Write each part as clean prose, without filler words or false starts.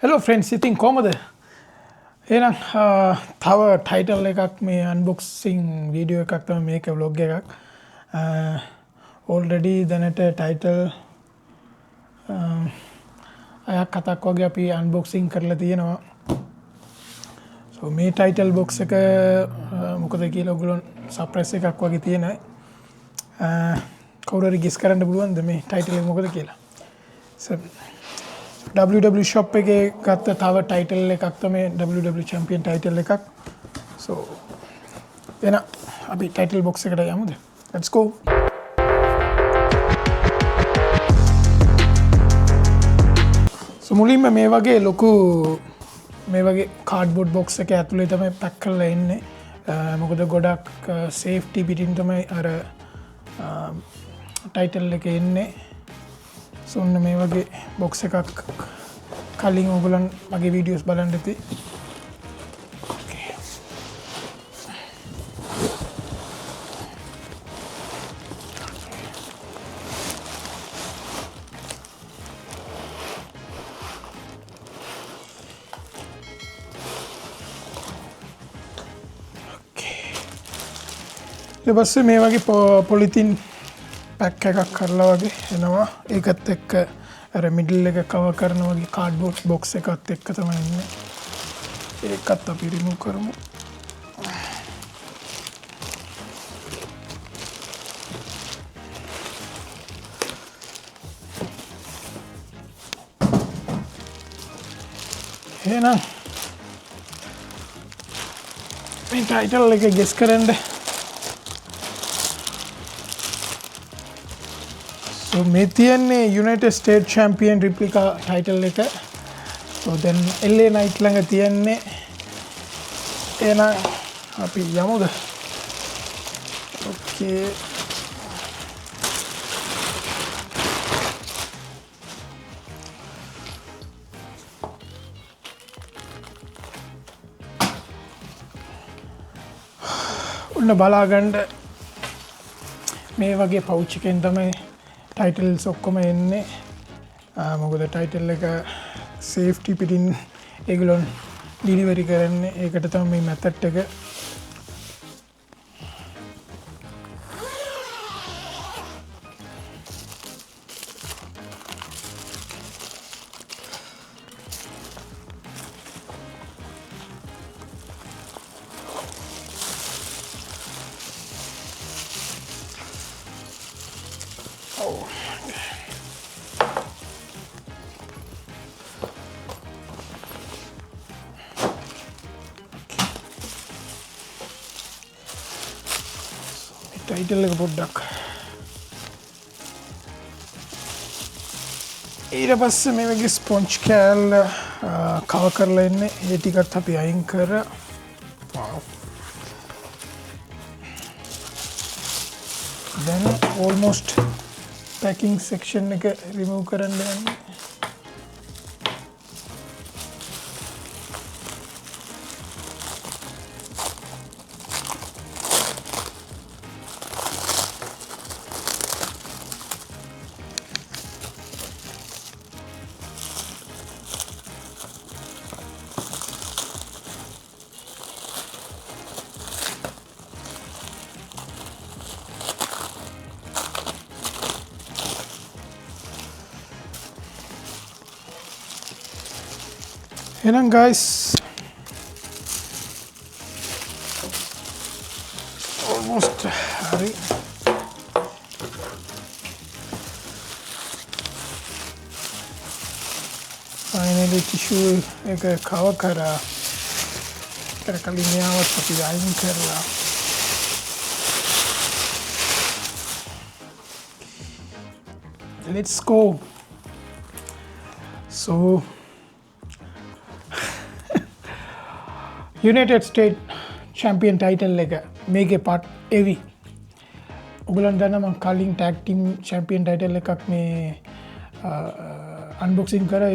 Hello friends, ඉතින් කොහමද? එහෙනම් තව ටයිටල් එකක් මේ අන්බොක්සිං වීඩියෝ එකක් තමයි මේක vlog එකක්. already දැනට ටයිටල් අයක් හතක් වගේ අපි අන්බොක්සිං කරලා තියෙනවා. so මේ ටයිටල් බොක්ස් එක මොකද කියලා ඔයගොල්ලෝ සර්ප්‍රයිස් එකක් වගේ තියෙනවා. කවුරු හරි ගෙස් කරන්න පුළුවන්ද මේ ටයිටල් එක මොකද කියලා? so WW shop එකේ ගත්ත තව ටයිටල් එකක් තමයි WW champion ටයිටල් එකක්. so එන අපි ටයිටල් බොක්ස් එකට යමුද? let's go. so මුලින්ම මේ වගේ ලොකු මේ වගේ කාඩ්බෝඩ් බොක්ස් එක ඇතුලේ තමයි පැක් කරලා ඉන්නේ. මොකද ගොඩක් සේෆ්ටි පිටින් තමයි අර ටයිටල් එක එන්නේ. so ඔන්න මේ වගේ බොක්ස් එකක් කලින් ඔයගොල්ලන් මගේ වීඩියෝස් බලන්න ඇති. ඊට පස්සේ මේ වගේ පොලිතින් පැක් එකක් කරලා වගේ එනවා. ඒකත් එක්ක අර මිඩල් එක කවර් කරන වගේ කාඩ්බෝඩ් බොක්ස් එකත් එක්ක තමයි ඉන්නේ. ඒකත් අපි රිමූව් කරමු. එහෙනම් මේ ටයිටල් එක ගෙස් කරන්න. so මේ තියන්නේ United States Champion replica title එක. so then LA Knight ළඟ තියන්නේ එන අපි යමුද? okay ඔන්න බලාගන්න මේ වගේ පවුච් එකෙන් තමයි ටයිටල්ස් ඔක්කොම එන්නේ. මොකද ටයිටල් එක සේෆ්ටි පිටින් ඒගොල්ලෝ ඩිලිවරි කරන්නේ. ඒකට තමයි මේ මෙතඩ් එක. ටයිටල් එක පොඩ්ඩක් ඊට පස්සේ මේ වගේ ස්පොන්ජ් කෑල්ල කවර් කරලා ඉන්නේ. ඒ ටිකත් අපි අයින් කර then almost packing section එක remove කරන්න යන්නේ. එහෙනම් guys almost හරි. finally tissue එක කවර් කරා. ඒකට කලින් යාවත් අපි අයින් කරලා let's go. so United States Champion title එක මේකේ part AV. ඔයගොල්ලන් දන්නවා මම කලින් tag team champion title එකක් මේ unboxing කරා.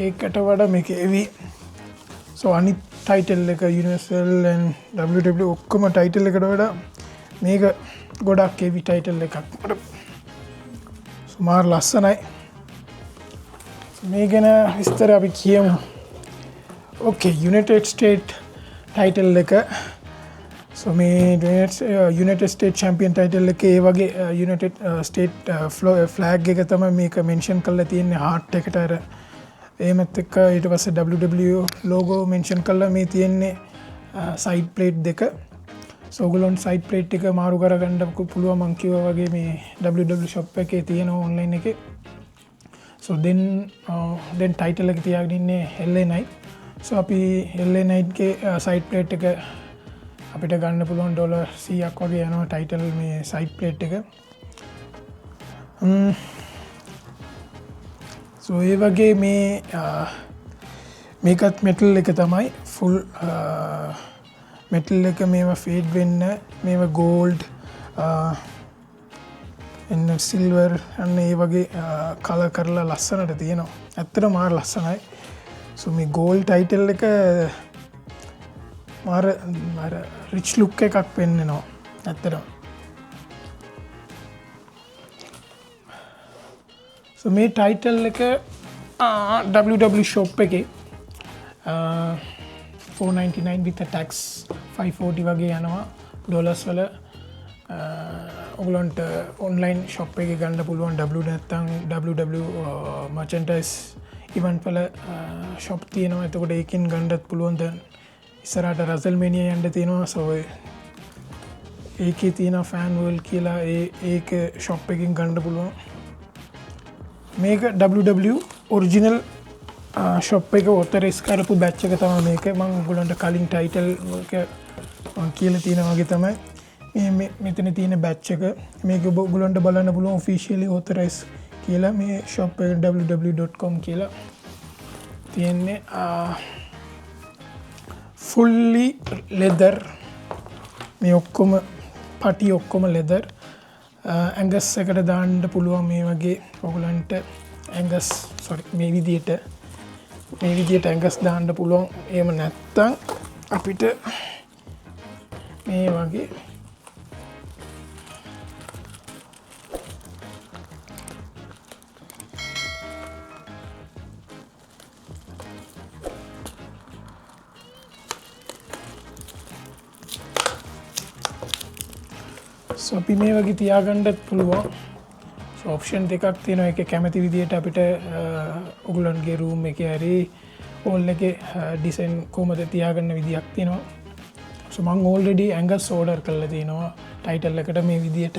ඒකට වඩා මේකේ AV. so අනිත් title එක Universal and WWE ඔක්කොම title එකට වඩා මේක ගොඩක් AV title එකක්. සුමාර ලස්සනයි. මේ ගැන විස්තර අපි කියමු. ඕකේ යුනයිටඩ් ස්ටේට් ටයිටල් එක සෝ මේ යුනයිටඩ් ස්ටේට් චැම්පියන් ටයිටල් එකේ ඒ වගේ යුනයිටඩ් ස්ටේට් ෆ්ලෑග් එක තමයි මේක මෙන්ෂන් කරලා තියෙන්නේ හાર્ට් එකට අර එහෙමත් එක්ක ඊට පස්සේ WWE ලෝගෝ මෙන්ෂන් කරලා මේ තියෙන්නේ සයිඩ් ප්ලේට් දෙක සෝ ඔයගොල්ලොන්ට සයිඩ් ප්ලේට් එක මාරු කරගන්න පුළුවන් මං කිව්වා වගේ මේ WWE shop එකේ තියෙනවා ඔන්ලයින් එකේ so then title එක තියාගෙන ඉන්නේ LA Knight so අපි LA Knight ගේ side plate එක අපිට ගන්න පුළුවන් ඩොලර් 100ක් වගේ යනවා title මේ side plate එක so ඒ වගේ මේකත් metal එක තමයි full metal එක මේවා fade වෙන්න මේවා gold එන්න සිල්වර් අන්න ඒ වගේ කලර් කරලා ලස්සනට තියෙනවා. ඇත්තට මාර ලස්සනයි. සෝ මේ ගෝල්ඩ් ටයිටල් එක මාර රිච් ලුක් එකක් පෙන්නනවා. ඇත්තටම. සෝ මේ ටයිටල් එක WWE shop එකේ 499 with a tax 540 වගේ යනවා ඩොලර්ස් වල ඔගලන්ට ඔන්ලයින් ශොප් එක ගන්න පුළුවන් නැත්තම් WW මර්චන්ටයිස් ඉවන්ට් වල ශොප් තියෙනවා එතකොට ඒකෙන් ගන්නත් පුළුවන් දැන් ඉස්සරහට රසල්මේනියා යන්න තියෙනවා සෝ ඒකේ තියෙන ෆෑන් වර්ල්ඩ් කියලා ඒක ශොප් එකකින් ගන්න පුළුවන් මේක WW ඔරිජිනල් ශොප් එක ඔතොරයිස් කරපු බැච් එක තමයි මේක මම ඔයගලන්ට කලින් ටයිටල් එක කියලා තියෙනවා වගේ තමයි මෙතන තියෙන බැච් එක මේක ඔයගොල්ලන්ට බලන්න පුළුවන් ඔෆිෂියලි ඔතොරයිස් කියලා මේ shop එක www.com කියලා තියෙන්නේ fully leather මේ ඔක්කොම පටි ඔක්කොම leather ඇංගස් එකට දාන්න පුළුවන් මේ වගේ ඔයගොල්ලන්ට ඇංගස් මේ විදියට ඇංගස් දාන්න පුළුවන් එහෙම නැත්තම් අපිට මේ වගේ අපි මේ වගේ තියාගන්නත් පුළුවන් ඔප්ෂන් දෙකක් තියෙනවා එක කැමති විදිහට අපිට ඔයගොල්ලන්ගේ රූම් එකේ හරි හෝල් එකේ ඩිසයින් කොහමද තියාගන්න විදියක් තියෙනවා so මම ඔල්රෙඩි ඇංගස් ඕඩර් කරලා තියෙනවා ටයිටල් එකට මේ විදිහට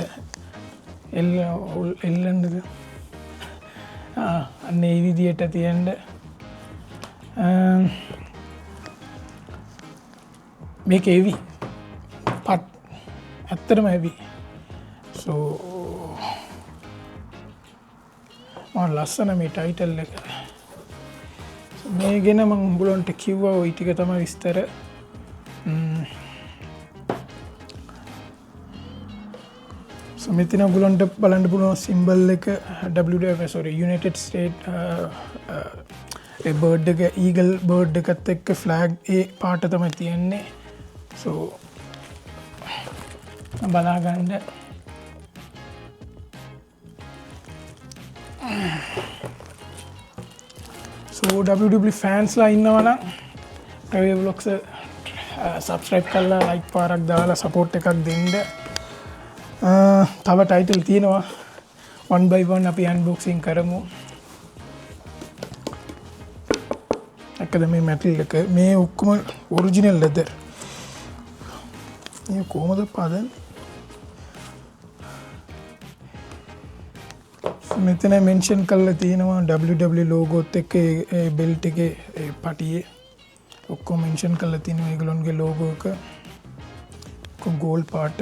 එල්ලන්නද අන්න ඒ විදිහට තියන්න මේක එවි පත් ඇත්තටම එවි so ලස්සන මේ ටයිටල් එක මේ ගැන මම උඹලන්ට කිව්වා ওই ටික තමයි විස්තර so මෙතන උඹලන්ට බලන්න පුළුවන් සිම්බල් එක United States ඒ බර්ඩ් එක ඊගල් බර්ඩ් එකත් එක්ක ෆ්ලැග් ඒ පාට තමයි තියෙන්නේ so බලා ගන්න so WWE fans ලා ඉන්නවනම් ප්‍රවේ vlogs subscribe කරලා like පාරක් දාලා support එකක් දෙන්න තව title තියෙනවා one by one අපි unboxing කරමු එකද මේ metal එක මේ ඔක්කොම original leather මේ කොහමද පාදන්නේ මෙතන මෙන්ෂන් කරලා තියෙනවා WW ලෝගෝත් එක්ක ඒ බෙල්ට් එකේ ඒ පටියේ ඔක්කොම මෙන්ෂන් කරලා තියෙනවා ඒගොල්ලන්ගේ ලෝගෝ එක ගෝල්ඩ් පාට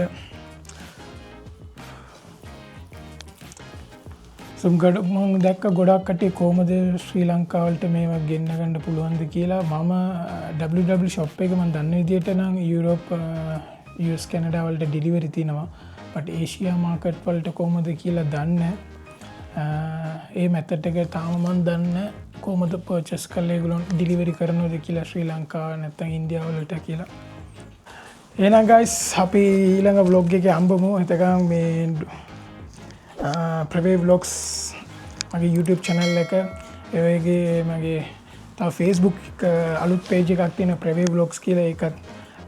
මම දැක්ක ගොඩක් කට්ටිය කොහමද ශ්‍රී ලංකාවලට මේවා ගෙන්න ගන්න පුළුවන්ද කියලා මම WW shop එක මම දන්න විදිහට නම් යුරෝප් US කැනඩා වලට ඩෙලිවරි තියෙනවා බට් ඒෂියා මාකට් වලට කොහමද කියලා දන්නේ ඒ මෙතඩ් එක තාම මම දන්නේ කොහොමද පර්චේස් කරලා ඒගොල්ලෝ ඩෙලිවරි කරනවද කියලා ශ්‍රී ලංකාව නැත්නම් ඉන්දියාව වලට කියලා. එහෙනම් guys අපි ඊළඟ vlog එකේ හම්බමු. එතකන් මේ ප්‍රවේ vlogs මගේ YouTube channel එක ඒ වගේ මගේ ෆේස්බුක් අලුත් පේජ එකක් තියෙන ප්‍රවේ බ්ලොග්ස් කියල එකත්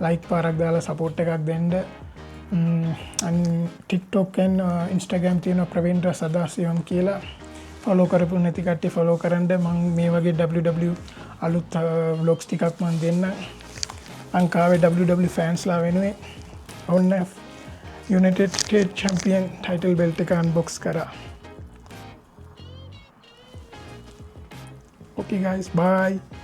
ලයික් පාරක් දාලා සපෝට් එකක් දෙන්ඩ ටික්ටොක්කන් ඉන්ස්ටගම් තියෙන ප්‍රවේන්ද්‍ර සදාසියම් කියලා ෆොලෝ කරපු නැතිකට්ටි ෆොලෝ කරන්න මං මේ වගේ අලුත් බ්ලොග්ස් ටිකක් මන් දෙන්න ලංකාවේ ෆෑන්ස්ලා වෙනුවේ ඔන්න United States Champion title belt එක unbox කරා. Okay guys, bye.